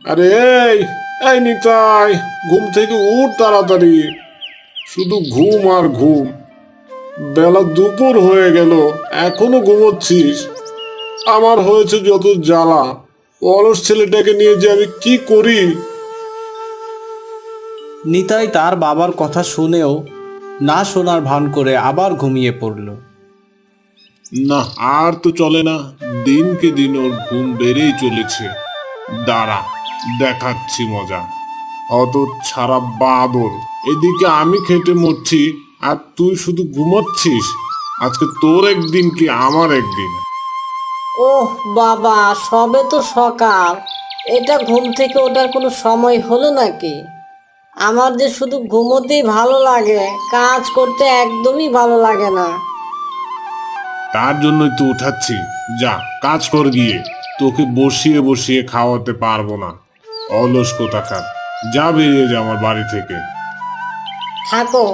আরে এই এই নিতাই, ঘুম থেকে উঠ তাড়াতাড়ি। শুধু ঘুম আর ঘুম। বেলা দুপুর হয়ে গেল, এখনো ঘুমোচ্ছিস? আমার হয়েছে যত জ্বালা। অলস ছেলেটাকে নিয়ে যে আমি কি করি। নিতাই তার বাবার কথা শুনেও না শোনার ভান করে আবার ঘুমিয়ে পড়ল। না, আর তো চলে না। দিনকে দিন ওর ঘুম বেড়েই চলেছে। দাঁড়া, দেখাচ্ছি মজা। অত ছাড়া বাদর। এদিকে আমি খেটে মরছি, আর তুই শুধু ঘুমাচ্ছিস। আজকে তোর একদিন কি আমার একদিন। ওহ বাবা, সবে তো সকাল। এটা ঘুম থেকে ওঠার কোনো সময় হলো নাকি? আমার যে শুধু ঘুমোতেই ভালো লাগে, কাজ করতে একদমই ভালো লাগে না। তার জন্যই তো উঠাচ্ছি। যা, কাজ কর গিয়ে। তোকে বসিয়ে বসিয়ে খাওয়াতে পারবো না। অলস কোথাকার। যা, বেরিয়ে যা আমার বাড়ি থেকে। থাকো,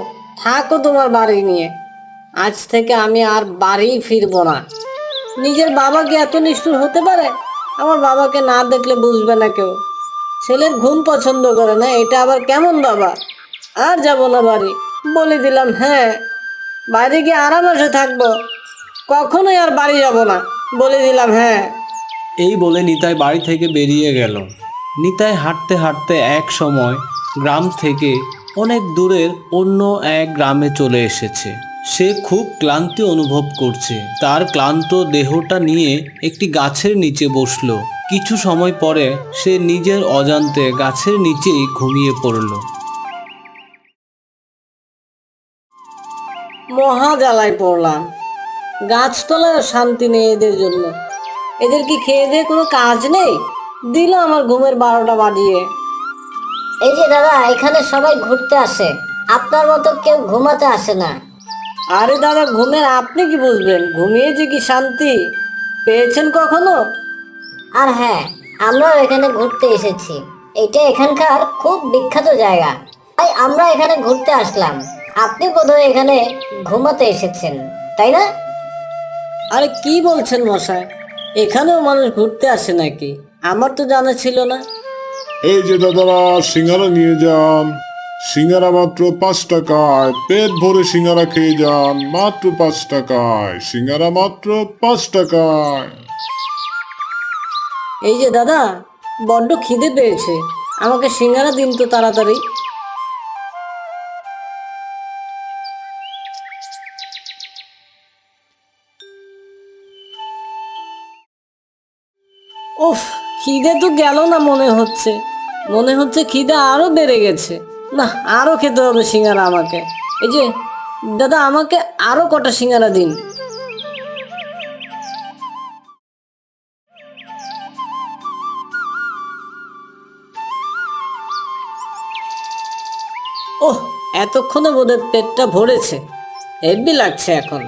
থাকো তোমার বাড়ি নিয়ে। আজ থেকে আমি আর বাড়ি ফিরবো না। নিজের বাবা কি এত নিষ্ঠুর হতে পারে? আমার বাবাকে না দেখলে বুঝবে না কেউ। ছেলের ঘুম পছন্দ করে না, এটা আবার কেমন বাবা? আর যাব না বাড়ি, বলে দিলাম। হ্যাঁ, বাইরে গিয়ে আরামসে থাকবো, কখনোই আর বাড়ি যাব না, বলে দিলাম। হ্যাঁ। এই বলে নিতাই বাড়ি থেকে বেরিয়ে গেল। নিতাই হাঁটতে হাঁটতে এক সময় গ্রাম থেকে অনেক দূরের অন্য এক গ্রামে চলে এসেছে। সে খুব ক্লান্তি অনুভব করছে। তার ক্লান্ত দেহটা নিয়ে একটি গাছের নিচে বসলো। কিছু সময় পরে সে নিজের অজান্তে গাছের নিচেই ঘুমিয়ে পড়ল। মহা জ্বালায় পড়লাম। গাছতলায় শান্তি নেই এদের জন্য। এদের কি খেয়ে দিয়ে কোনো কাজ নেই? দিল আমার ঘুমের 12টা বাজিয়ে। এই যে দাদা, এখানে সবাই ঘুরতে আসে, আপনার মতো কেউ ঘুমাতে আসে না। আরে দাদা, ঘুমের আপনি কি বুঝবেন? ঘুমিয়ে যে কি শান্তি পেয়েছেন কখনো? আর হ্যাঁ, আমরাও এখানে ঘুরতে এসেছি। এটা এখানকার খুব বিখ্যাত জায়গা, তাই আমরা এখানে ঘুরতে আসলাম। আপনি বোধহয় এখানে ঘুমাতে এসেছেন, তাই না? আরে কি বলছেন মশাই? এখানেও মানুষ ঘুরতে আসে নাকি? আমার তো জানা ছিল না। এই যে দাদারা, সিঙ্গারা নিয়ে যান। সিঙ্গারা মাত্র 5 টাকায়। পেট ভরে সিঙ্গারা খেয়ে যান, মাত্র 5 টাকায়। সিঙ্গারা মাত্র 5 টাকায়। এই যে দাদা, বড্ড খিদে পেয়েছে, আমাকে সিঙ্গারা দিন তো তাড়াতাড়ি। উফ, খিদে তো গেল না মনে হচ্ছে। মনে হচ্ছে খিদে আরো বেড়ে গেছে। না, আরো খেতে হবে সিঙ্গারা আমাকে। এই যে দাদা, আমাকে আরো কটা সিঙ্গারা দিন। ওহ, এতক্ষণে বোধহয় পেটটা ভরেছে। হেব্বি লাগছে এখন।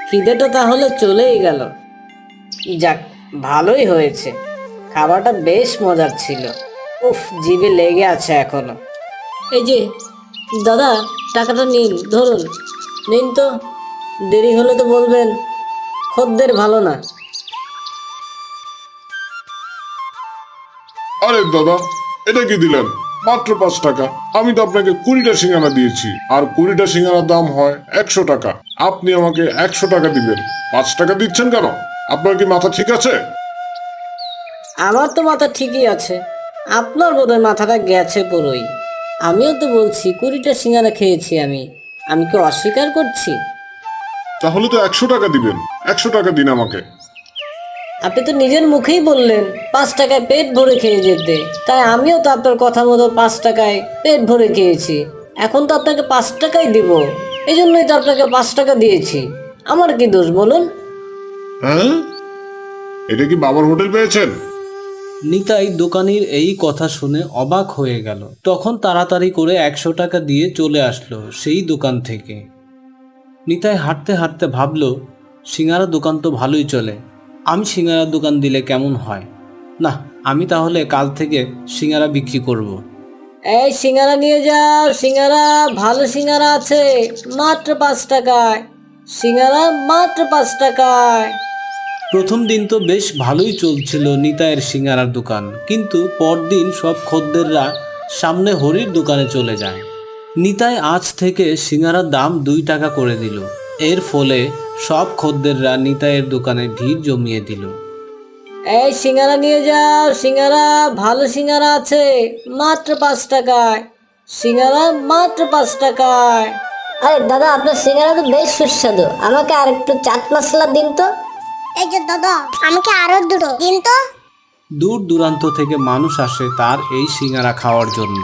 খিদেটা তাহলে চলেই গেল। যাক, ভালোই হয়েছে। খাবারটা বেশ মজার ছিল। উফ, জিভে লেগে আছে এখনো। এই যে দাদা, টাকাটা নিন, ধরুন। নিন তো, দেরি হলে তো বলবেন। খদ্দের ভালো না। আরে দাদা, এটা কি দিলেন? মাত্র 5 টাকা। আমি তো আপনাকে 20টা সিঙ্গারা দিয়েছি, আর 20টা সিঙ্গারার দাম হয় 100 টাকা। আপনি আমাকে 100 টাকা দিবেন, 5 টাকা দিচ্ছেন কেন? আপনার কি মাথা ঠিক আছে? আমার তো মাথা ঠিকই আছে, আপনার বোধহয় মাথাটা গেছে পুরোই। আমিও তো বলছি 20টা সিঙ্গারা খেয়েছি আমি। আমি কি অস্বীকার করছি? তাহলে তো 100 টাকা দিবেন। 100 টাকা দিন আমাকে। আপনি তো নিজের মুখেই বললেন 5 টাকায় পেট ভরে খেয়ে যেতে, তাই আমিও তো আপনার কথা মতো 5 টাকায় পেট ভরে খেয়েছি। এখন তো আপনাকে 5 টাকাই দিব, এই জন্যই তো আপনাকে 5 টাকা দিয়েছি। আমার কি দোষ বলুন? হ্যাঁ, এটা কি বাবার হোটেল পেয়েছেন? নিতাই দোকানির এই কথা শুনে অবাক হয়ে গেল। তখন তাড়াতাড়ি করে 100 টাকা দিয়ে চলে আসলো সেই দোকান থেকে। নিতাই হাঁটতে হাঁটতে ভাবল, সিঙ্গারা দোকান তো ভালোই চলে, আমি সিঙ্গারার দোকান দিলে কেমন হয়। না, আমি তাহলে কাল থেকে সিঙ্গারা বিক্রি করব। এই সিঙ্গারা নিয়ে যাও, সিঙ্গারা, ভালো সিঙ্গারা আছে, মাত্র 5 টাকায়। সিঙ্গারা মাত্র 5 টাকায়। প্রথম দিন তো বেশ ভালোই চলছিল নিতাইয়ের সিঙ্গারার দোকান, কিন্তু পরদিন সব খদ্দেররা সামনে হরির দোকানে চলে যায়। নিতাই আজ থেকে সিঙ্গারার দাম 2 টাকা করে দিল। এর ফলে সব খদ্দেররা নিতাইয়ের দোকানে ভিড় জমিয়ে দিল। এই সিঙ্গারা নিয়ে যাও, সিঙ্গারা, ভালো সিঙ্গারা আছে মাত্র 5 টাকায়, সিঙ্গারা মাত্র 5 টাকায়। আরে দাদা, আপনার সিঙ্গারা তো বেশ সুস্বাদু, আমাকে আর একটু চাট মশলা দিন তো। এই যে দাদা, আমাকে আরো দুটো দিন তো। দূর দূরান্ত থেকে মানুষ আসে তার এই সিঙ্গারা খাওয়ার জন্য।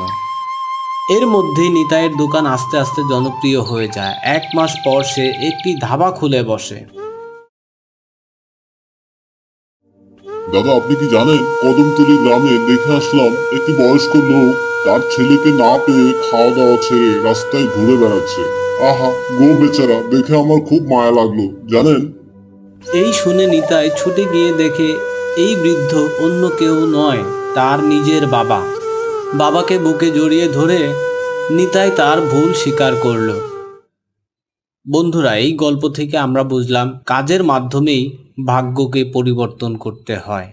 এর মধ্যেই নিতাইয়ের দোকান আস্তে আস্তে জনপ্রিয় হয়ে যায়। 1 মাস পর সে একটি ধাবা খুলে বসে। দাদা, আপনি কি জানেন কদমতলী গ্রামে দেখে আসলাম একটি বয়স্ক লোক তার ছেলেকে না পেয়ে খাওয়া দাওয়া ছেড়ে রাস্তায় ঘুরে বেড়াচ্ছে। আহা গো বেচারা, দেখে আমার খুব মায়া লাগলো জানেন। এই শুনে নিতাই ছুটে গিয়ে দেখে এই বৃদ্ধ অন্য কেউ নয়, তার নিজের বাবা। বাবাকে বুকে জড়িয়ে ধরে নিতাই তার ভুল স্বীকার করল। বন্ধুরা, এই গল্প থেকে আমরা বুঝলাম কাজের মাধ্যমেই ভাগ্যকে পরিবর্তন করতে হয়।